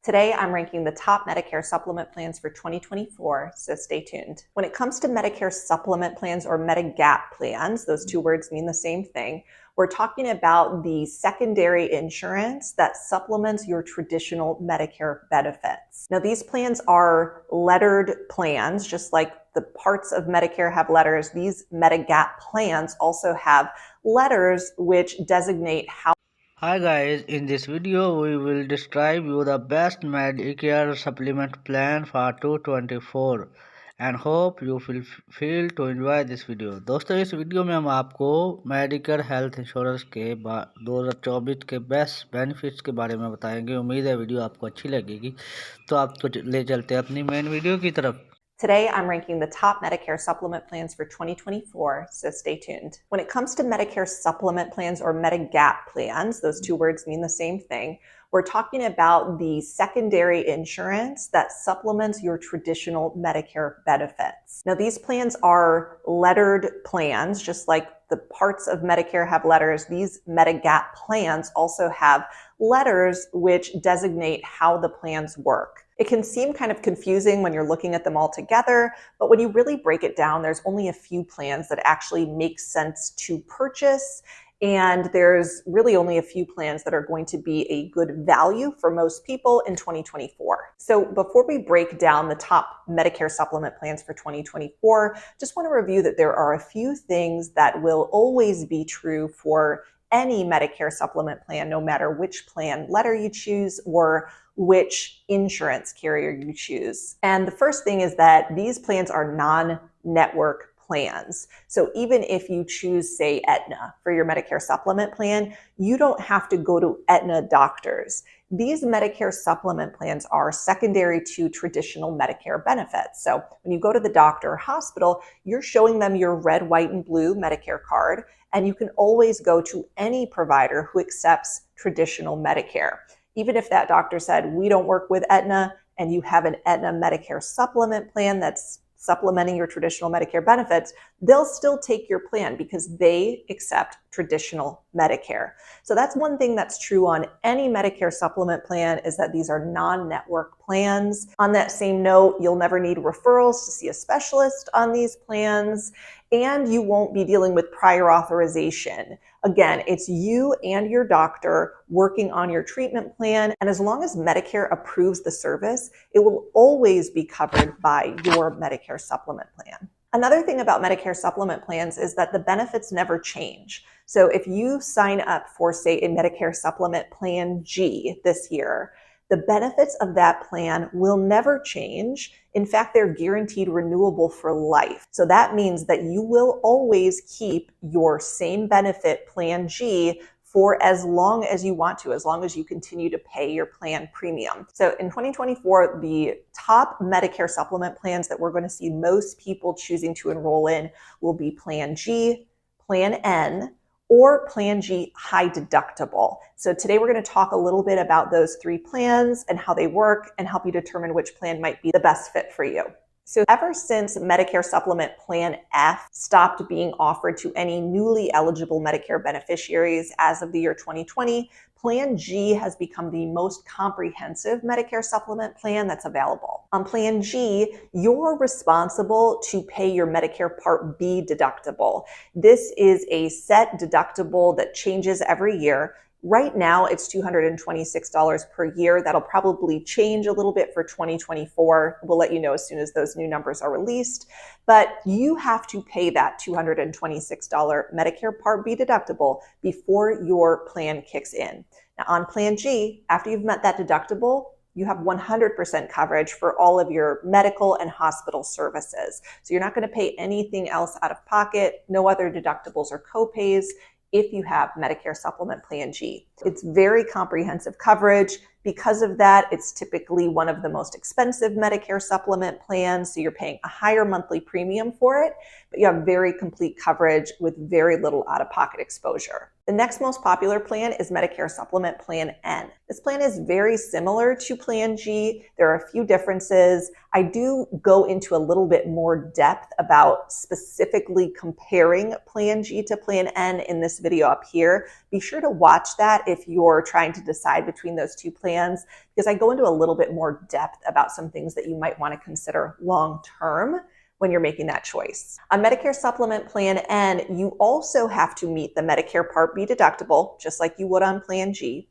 Today, I'm ranking the top Medicare supplement plans for 2024, so stay tuned. When it comes to Medicare supplement plans or Medigap plans, those two words mean the same thing. We're talking about the secondary insurance that supplements your traditional Medicare benefits. Now, these plans are lettered plans, just like the parts of Medicare have letters. These Medigap plans also have letters which designate how. Hi guys, in this video we will describe you the best Medicare supplement plan for 2024 and hope you feel to enjoy this video। दोस्तों इस video में हम आपको medical health insurance के 2024 के best benefits के बारे में बताएंगे। उम्मीद है वीडियो आपको अच्छी लगेगी, तो आपको ले चलते हैं अपनी मेन वीडियो की तरफ। Today, I'm ranking the top Medicare supplement plans for 2024, so stay tuned. When it comes to Medicare supplement plans or Medigap plans, those two words mean the same thing. We're talking about the secondary insurance that supplements your traditional Medicare benefits. Now, these plans are lettered plans, just like the parts of Medicare have letters. These Medigap plans also have letters which designate how the plans work. It can seem kind of confusing when you're looking at them all together, but when you really break it down, there's only a few plans that actually make sense to purchase. And there's really only a few plans that are going to be a good value for most people in 2024. So before we break down the top Medicare supplement plans for 2024, just want to review that there are a few things that will always be true for any Medicare supplement plan, no matter which plan letter you choose or which insurance carrier you choose. And the first thing is that these plans are non-network plans. So even if you choose, say, Aetna for your Medicare supplement plan, you don't have to go to Aetna doctors. These Medicare supplement plans are secondary to traditional Medicare benefits. So when you go to the doctor or hospital, you're showing them your red, white, and blue Medicare card, and you can always go to any provider who accepts traditional Medicare. Even if that doctor said, we don't work with Aetna, and you have an Aetna Medicare supplement plan that's supplementing your traditional Medicare benefits, they'll still take your plan because they accept traditional Medicare. So that's one thing that's true on any Medicare supplement plan, is that these are non-network plans. On that same note, you'll never need referrals to see a specialist on these plans, and you won't be dealing with prior authorization. Again, it's you and your doctor working on your treatment plan, and as long as Medicare approves the service, it will always be covered by your Medicare supplement plan. Another thing about Medicare supplement plans is that the benefits never change. So if you sign up for, say, a Medicare supplement plan G this year, the benefits of that plan will never change. In fact, they're guaranteed renewable for life. So that means that you will always keep your same benefit plan G for as long as you want to, as long as you continue to pay your plan premium. So in 2024, the top Medicare supplement plans that we're going to see most people choosing to enroll in will be Plan G, Plan N, or Plan G high deductible. So today we're going to talk a little bit about those three plans and how they work and help you determine which plan might be the best fit for you. So ever since Medicare Supplement Plan F stopped being offered to any newly eligible Medicare beneficiaries as of the year 2020, Plan G has become the most comprehensive Medicare supplement plan that's available. On Plan G, you're responsible to pay your Medicare Part B deductible. This is a set deductible that changes every year. Right now, it's $226 per year. That'll probably change a little bit for 2024. We'll let you know as soon as those new numbers are released. But you have to pay that $226 Medicare Part B deductible before your plan kicks in. Now, on Plan G, after you've met that deductible, you have 100% coverage for all of your medical and hospital services. So you're not going to pay anything else out of pocket, no other deductibles or copays, if you have Medicare Supplement Plan G. It's very comprehensive coverage. Because of that, it's typically one of the most expensive Medicare supplement plans, so you're paying a higher monthly premium for it, but you have very complete coverage with very little out-of-pocket exposure. The next most popular plan is Medicare Supplement Plan N. This plan is very similar to Plan G. There are a few differences. I do go into a little bit more depth about specifically comparing Plan G to Plan N in this video up here, Be sure to watch that if you're trying to decide between those two plans, because I go into a little bit more depth about some things that you might want to consider long-term when you're making that choice. On Medicare Supplement Plan N, you also have to meet the Medicare Part B deductible, just like you would on Plan G.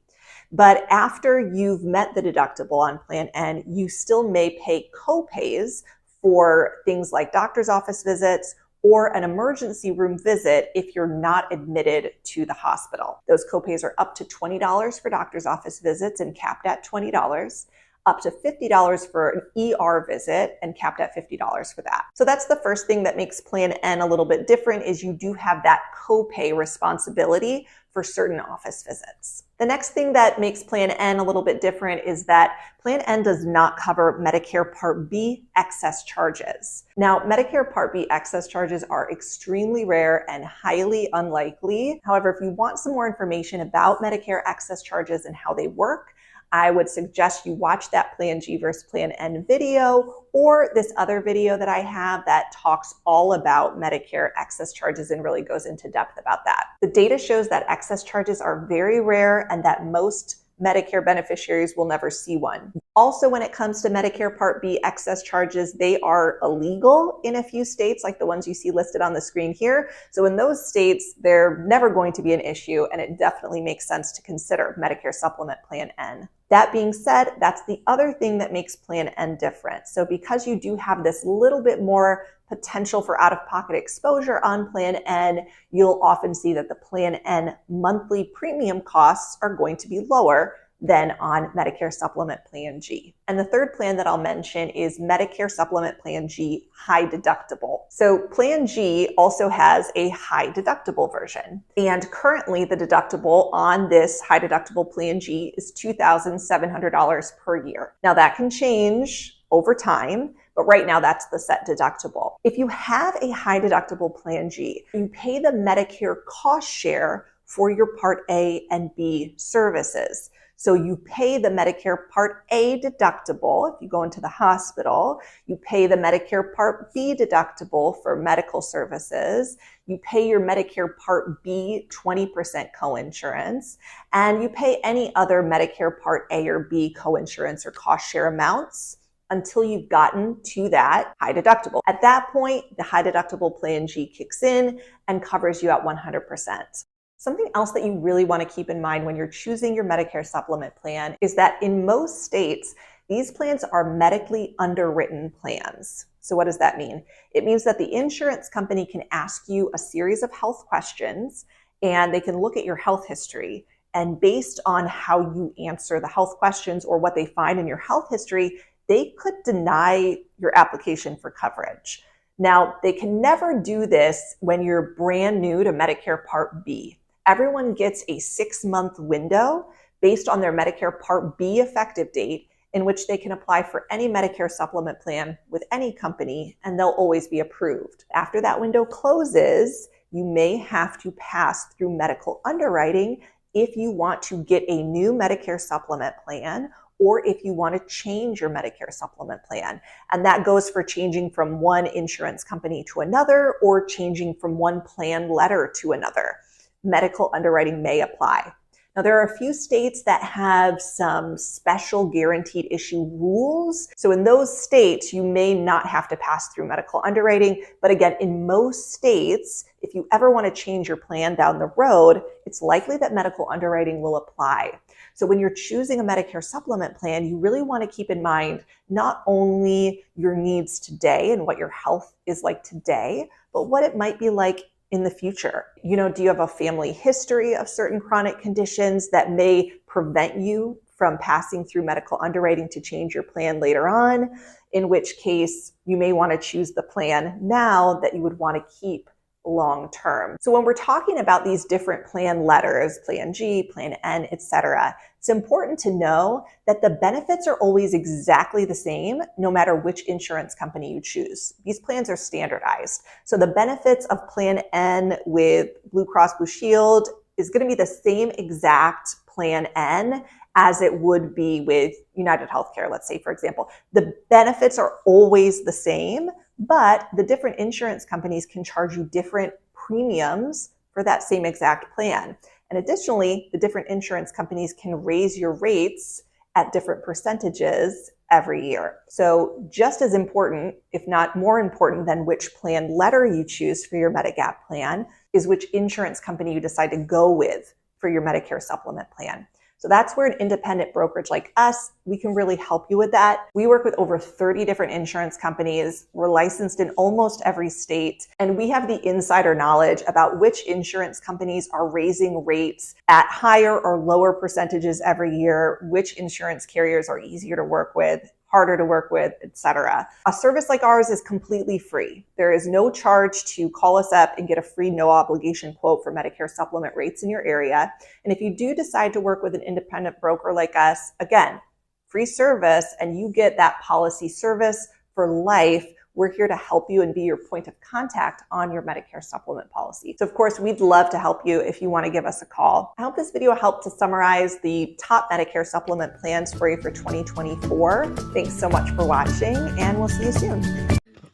But after you've met the deductible on Plan N, you still may pay copays for things like doctor's office visits or an emergency room visit if you're not admitted to the hospital. Those copays are up to $20 for doctor's office visits and capped at $20. Up to $50 for an ER visit and capped at $50 for that. So that's the first thing that makes Plan N a little bit different, is you do have that copay responsibility for certain office visits. The next thing that makes Plan N a little bit different is that Plan N does not cover Medicare Part B excess charges. Now, Medicare Part B excess charges are extremely rare and highly unlikely. However, if you want some more information about Medicare excess charges and how they work, I would suggest you watch that Plan G versus Plan N video, or this other video that I have that talks all about Medicare excess charges and really goes into depth about that. The data shows that excess charges are very rare and that most Medicare beneficiaries will never see one. Also, when it comes to Medicare Part B excess charges, they are illegal in a few states, like the ones you see listed on the screen here. So in those states, they're never going to be an issue, and it definitely makes sense to consider Medicare Supplement Plan N. That being said, that's the other thing that makes Plan N different. So because you do have this little bit more potential for out-of-pocket exposure on Plan N, you'll often see that the Plan N monthly premium costs are going to be lower than on Medicare Supplement Plan G. And the third plan that I'll mention is Medicare Supplement Plan G High Deductible. So Plan G also has a high deductible version. And currently the deductible on this high deductible Plan G is $2,700 per year. Now that can change over time, but right now that's the set deductible. If you have a high deductible Plan G, you pay the Medicare cost share for your Part A and B services. So you pay the Medicare Part A deductible if you go into the hospital. You pay the Medicare Part B deductible for medical services. You pay your Medicare Part B 20% coinsurance, and you pay any other Medicare Part A or B coinsurance or cost share amounts until you've gotten to that high deductible. At that point, the high deductible Plan G kicks in and covers you at 100%. Something else that you really want to keep in mind when you're choosing your Medicare supplement plan is that in most states, these plans are medically underwritten plans. So what does that mean? It means that the insurance company can ask you a series of health questions, and they can look at your health history. And based on how you answer the health questions or what they find in your health history, they could deny your application for coverage. Now, they can never do this when you're brand new to Medicare Part B. Everyone gets a 6-month window based on their Medicare Part B effective date in which they can apply for any Medicare supplement plan with any company, and they'll always be approved. After that window closes, you may have to pass through medical underwriting if you want to get a new Medicare supplement plan or if you want to change your Medicare supplement plan. And that goes for changing from one insurance company to another or changing from one plan letter to another. Medical underwriting may apply. Now, there are a few states that have some special guaranteed issue rules. So in those states, you may not have to pass through medical underwriting. But again, in most states, if you ever want to change your plan down the road, it's likely that medical underwriting will apply. So when you're choosing a Medicare supplement plan, you really want to keep in mind not only your needs today and what your health is like today, but what it might be like in the future. You know, do you have a family history of certain chronic conditions that may prevent you from passing through medical underwriting to change your plan later on? In which case, you may want to choose the plan now that you would want to keep long term. So when we're talking about these different plan letters, Plan G, Plan N, etc., it's important to know that the benefits are always exactly the same no matter which insurance company you choose. These plans are standardized. So the benefits of Plan N with Blue Cross Blue Shield is going to be the same exact Plan N as it would be with United Healthcare, let's say, for example. The benefits are always the same, but the different insurance companies can charge you different premiums for that same exact plan. And additionally, the different insurance companies can raise your rates at different percentages every year. So just as important, if not more important than which plan letter you choose for your Medigap plan, is which insurance company you decide to go with for your Medicare supplement plan. So that's where an independent brokerage like us, we can really help you with that. We work with over 30 different insurance companies. We're licensed in almost every state, and we have the insider knowledge about which insurance companies are raising rates at higher or lower percentages every year, which insurance carriers are easier to work with, harder to work with, etc. A service like ours is completely free. There is no charge to call us up and get a free no obligation quote for Medicare supplement rates in your area. And if you do decide to work with an independent broker like us, again, free service, and you get that policy service for life. We're here to help you and be your point of contact on your Medicare supplement policy. So of course, we'd love to help you if you want to give us a call. I hope this video helped to summarize the top Medicare supplement plans for you for 2024. Thanks so much for watching, and we'll see you soon.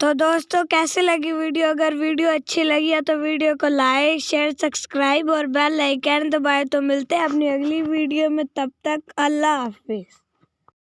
तो दोस्तों कैसे लगी video? अगर video अच्छी लगी है तो video को लाइक, शेयर, सब्सक्राइब और बेल आइकन दबाएं। तो मिलते हैं अपनी अगली वीडियो में, तब तक अल्लाह हाफिज।